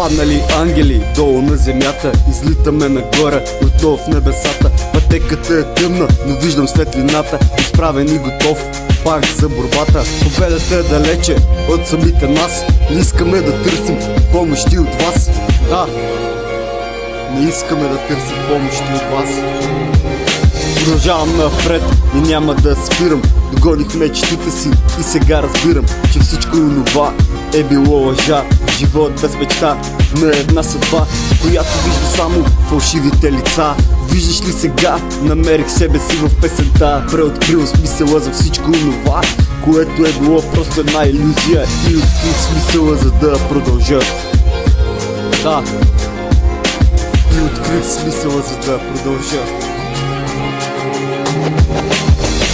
паднали ангели долу на земята, излитаме нагоре, отдолу в небесата. Пътеката е тъмна, но виждам светлината, изправен и готов пак за борбата. Победата е далече от самите нас, не искаме да търсим помощи от вас. Да, не искаме да търсим помощи от вас. Продължавам напред и няма да спирам. Догоних мечтите си и сега разбирам, че всичко онова е било лъжа. Живот без мечта на една съдба, която вижда само фалшивите лица. Виждаш ли сега? Намерих себе си в песента, преоткрил смисъла за всичко онова, което е било просто една илюзия, и открих смисъла, за да продължа. Да, и открих смисъла, за да продължа.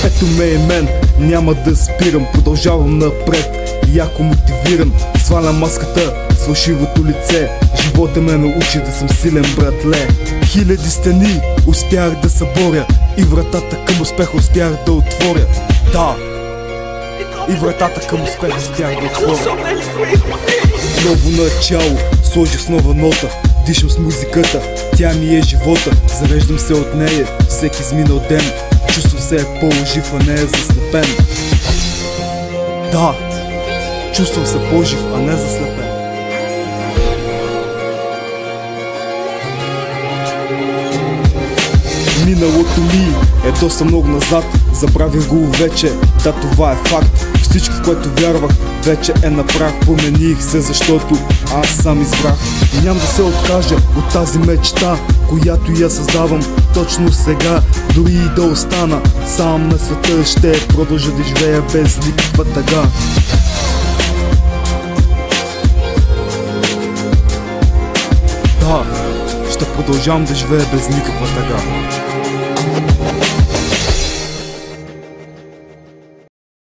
Ето ме и мен, няма да спирам, продължавам напред, яко мотивиран. Свалям маската с фалшивото лице, живота ме научи да съм силен, братле. Хиляди стени успях да съборя и вратата към успеха успях да отворя. Да, и вратата към успеха успях да отворя. Ново начало, сложих с нова нота, дишам с музиката, тя ми е живота. Зареждам се от нея всеки изминал ден, чувствам се по-жив, а не заслепен. Да, чувствам се по-жив, а не заслепен. Миналото ми е доста много назад, забравих го вече, да, това е факт. Всичко, в което вярвах, вече е на прах. Промених се, защото аз сам избрах. Няма да се откажа от тази мечта, която я създавам точно сега. Дори и да остана сам на света, ще продължа да живея без никаква тъга. Да, ще продължавам да живея без никаква тъга.